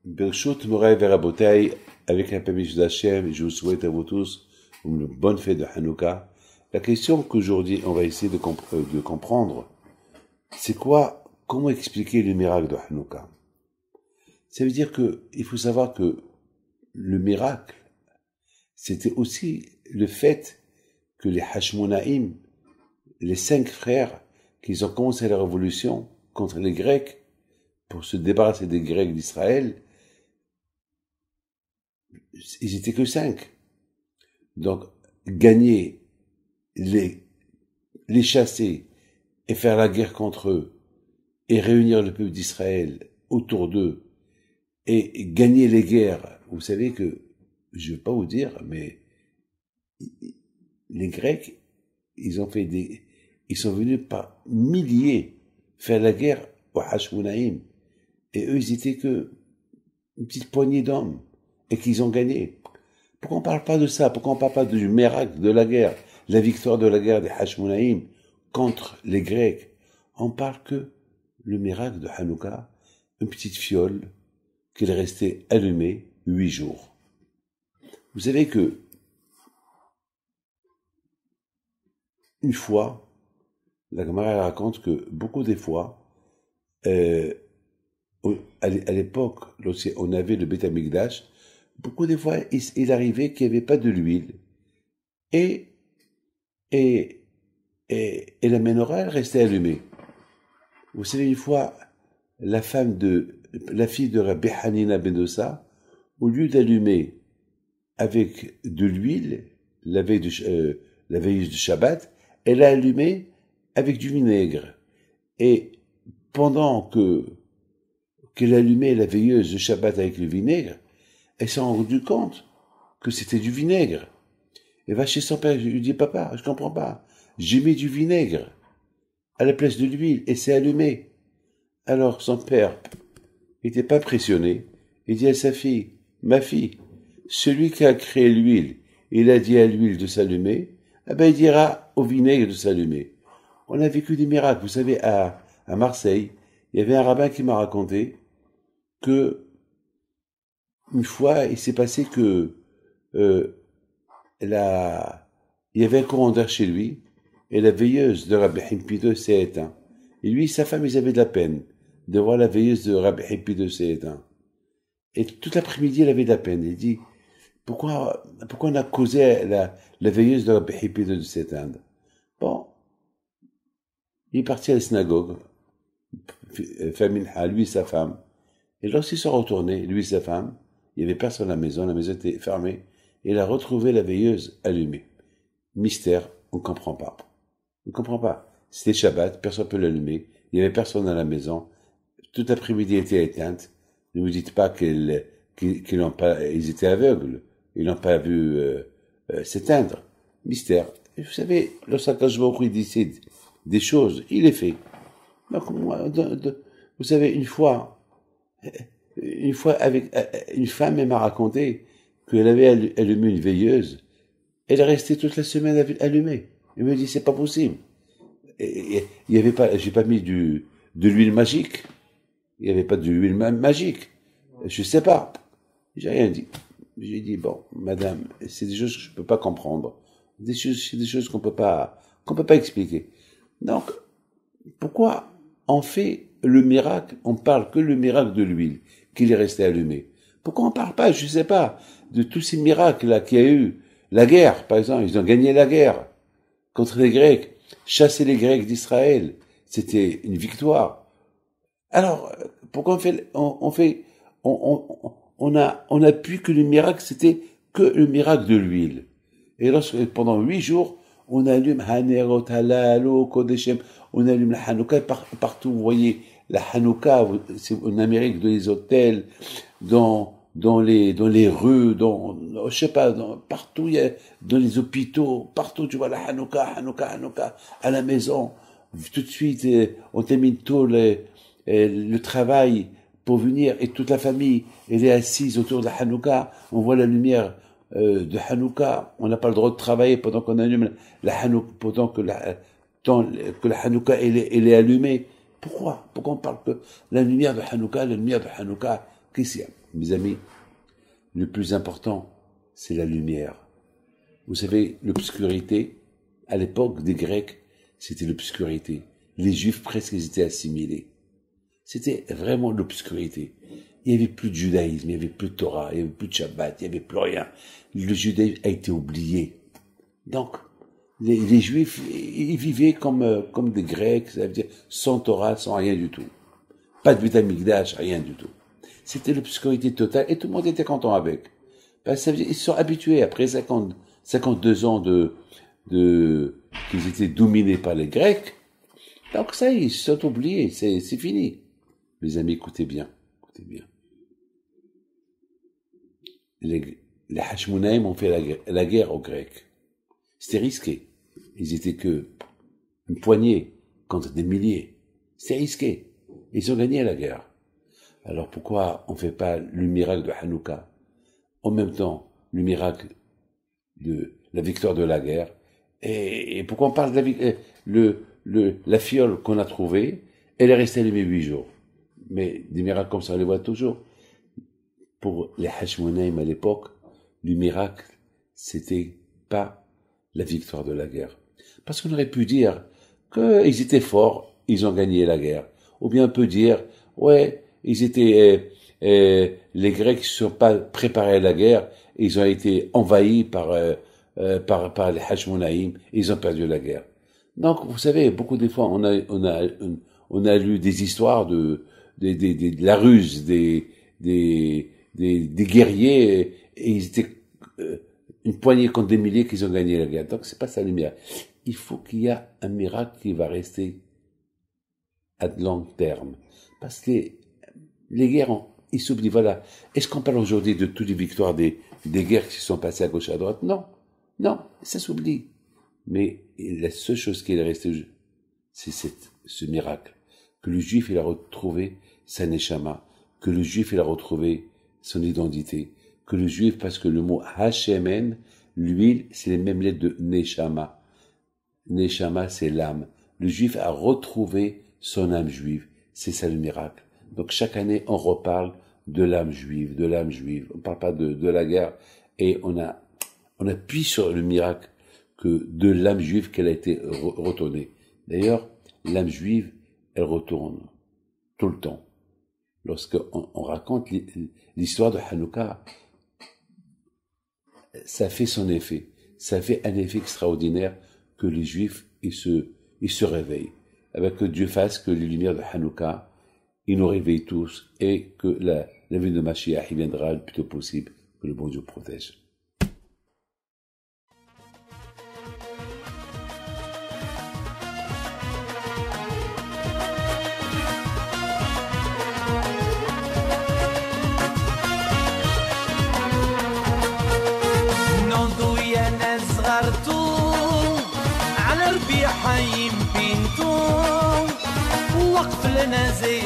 Birshut Moray Verabotai, avec un permis d'Hachem, je vous souhaite à vous tous une bonne fête de Hanouka. La question qu'aujourd'hui on va essayer de comprendre, c'est quoi, comment expliquer le miracle de Hanouka? Ça veut dire il faut savoir que le miracle, c'était aussi le fait que les Hashmonaïm, les 5 frères, qu'ils ont commencé la révolution contre les Grecs, pour se débarrasser des Grecs d'Israël, ils étaient que 5. Donc, gagner, les chasser et faire la guerre contre eux et réunir le peuple d'Israël autour d'eux et gagner les guerres. Vous savez que, je ne vais pas vous dire, mais les Grecs, ils sont venus par milliers faire la guerre aux Hashmonaïm. Et eux, ils étaient que une petite poignée d'hommes. Et qu'ils ont gagné. Pourquoi on parle pas de ça? Pourquoi on parle pas du miracle de la guerre, la victoire de la guerre des Hashmonaïm contre les Grecs? On parle que le miracle de Hanouka, une petite fiole qui est restée allumée 8 jours. Vous savez que une fois, la Gemara raconte que beaucoup des fois, à l'époque, lorsqu'on on avait le Beth Amikdash, beaucoup de fois, il arrivait qu'il n'y avait pas de l'huile. Et la menorah, elle restait allumée. Vous savez, une fois, la fille de Rabbi Hanina ben Dosa, au lieu d'allumer avec de l'huile, la veilleuse du Shabbat, elle a allumé avec du vinaigre. Et pendant qu'elle allumait la veilleuse du Shabbat avec le vinaigre, elle s'est rendue compte que c'était du vinaigre. Elle va chez son père, je lui dis, papa, je comprends pas. J'ai mis du vinaigre à la place de l'huile et c'est allumé. Alors son père n'était pas impressionné. Il dit à sa fille, ma fille, celui qui a créé l'huile, il a dit à l'huile de s'allumer, eh ben il dira au vinaigre de s'allumer. On a vécu des miracles. Vous savez, à Marseille, il y avait un rabbin qui m'a raconté que une fois, il s'est passé que il y avait un courant d'air chez lui et la veilleuse de Rabbi Hippido s'est éteinte. Et lui et sa femme, ils avaient de la peine de voir la veilleuse de Rabbi Hippido s'est éteinte. Et toute l'après-midi, elle avait de la peine. Il dit, pourquoi on a causé la veilleuse de Rabbi Hippido de s'éteindre? Bon, il est parti à la synagogue, lui et sa femme. Et lorsqu'ils sont retournés, lui et sa femme, il n'y avait personne à la maison était fermée, et il a retrouvé la veilleuse allumée. Mystère, on ne comprend pas. On ne comprend pas. C'était Shabbat, personne ne peut l'allumer, il n'y avait personne à la maison, toute l'après-midi était éteinte. Ne me dites pas qu'ils n'ont pas, ils étaient aveugles, ils n'ont pas vu s'éteindre. Mystère. Et vous savez, lorsqu'Akadosh Baruch Hu décide des choses, il les fait. Donc, vous savez, une fois, avec une femme, elle m'a raconté qu'elle avait allumé une veilleuse. Elle est restée toute la semaine allumée. Elle me dit, c'est pas possible. Il y avait pas, j'ai pas mis de l'huile magique. Il y avait pas de l'huile magique. Je sais pas. J'ai rien dit. J'ai dit, bon, madame, c'est des choses que je peux pas comprendre. C'est des choses qu'on peut pas expliquer. Donc, pourquoi on fait le miracle, on parle que le miracle de l'huile, qu'il est resté allumé? Pourquoi on parle pas, je sais pas, de tous ces miracles-là qu'il y a eu? La guerre, par exemple, ils ont gagné la guerre contre les Grecs, chasser les Grecs d'Israël, c'était une victoire. Alors, pourquoi on a pu que le miracle, c'était que le miracle de l'huile. Et lorsque, pendant 8 jours, on allume Hanerot, Halalo, Kodeshem, on allume la Hanouka partout. Vous voyez, la Hanouka, c'est en Amérique, dans les hôtels, dans les rues, je sais pas, partout, dans les hôpitaux, partout, tu vois la Hanouka, à la maison. tout de suite, on termine tôt le travail pour venir, et toute la famille, elle est assise autour de la Hanouka, on voit la lumière de Hanouka, on n'a pas le droit de travailler pendant qu'on allume la Hanouka, pendant que la Hanouka elle est allumée. Pourquoi on parle que la lumière de Hanouka, qu'est-ce qu'il y a? Mes amis, le plus important, c'est la lumière. Vous savez, l'obscurité, à l'époque des Grecs, c'était l'obscurité. Les Juifs, presque, ils étaient assimilés. C'était vraiment l'obscurité. Il n'y avait plus de judaïsme, il n'y avait plus de Torah, il n'y avait plus de Shabbat, il n'y avait plus rien. Le judaïsme a été oublié. Donc, les Juifs, ils vivaient comme des Grecs, ça veut dire sans Torah, sans rien du tout. Pas de Beth Amikdash, rien du tout. C'était l'obscurité totale et tout le monde était content avec. Parce que ça veut dire, ils se sont habitués après 52 ans qu'ils étaient dominés par les Grecs. Donc ça, ils se sont oubliés, c'est fini. Mes amis, écoutez bien. Les Hashmonaïm ont fait la guerre aux Grecs. C'était risqué. Ils étaient que une poignée contre des milliers. C'était risqué. Ils ont gagné la guerre. Alors pourquoi on ne fait pas le miracle de Hanouka? En même temps, le miracle de la victoire de la guerre. Et pourquoi on parle de la fiole qu'on a trouvée, elle est restée allumée 8 jours. Mais des miracles comme ça, on les voit toujours. Pour les Hashmonaïm à l'époque, le miracle, c'était pas la victoire de la guerre. Parce qu'on aurait pu dire qu'ils étaient forts, ils ont gagné la guerre. Ou bien on peut dire, ouais, ils étaient, les Grecs ne se sont pas préparés à la guerre, ils ont été envahis par les Hashmonaïm, ils ont perdu la guerre. Donc, vous savez, beaucoup des fois, on a lu des histoires de la ruse des guerriers, et ils étaient une poignée contre des milliers qu'ils ont gagné la guerre. Donc, c'est pas ça le miracle. Il faut qu'il y ait un miracle qui va rester à long terme. Parce que les guerres, ils s'oublient, voilà. Est-ce qu'on parle aujourd'hui de toutes les victoires des guerres qui se sont passées à gauche et à droite? Non. Non, ça s'oublie. Mais la seule chose qui est restée, c'est ce miracle. Que le Juif, il a retrouvé sa neshama. Que le Juif, il a retrouvé son identité. Que le Juif, parce que le mot Hashemen, l'huile, c'est les mêmes lettres de neshama. Neshama, c'est l'âme. Le Juif a retrouvé son âme juive. C'est ça le miracle. Donc chaque année, on reparle de l'âme juive, de l'âme juive. On ne parle pas de la guerre. Et on appuie sur le miracle que de l'âme juive qu'elle a été retournée. D'ailleurs, l'âme juive, elle retourne tout le temps. Lorsqu'on raconte l'histoire de Hanouka, ça fait son effet. Ça fait un effet extraordinaire que les Juifs, ils se réveillent. Avec que Dieu fasse que les lumières de Hanouka, ils nous réveillent tous et que la venue de Mashiach, il viendra le plus tôt possible, que le bon Dieu protège. وقف لنا زي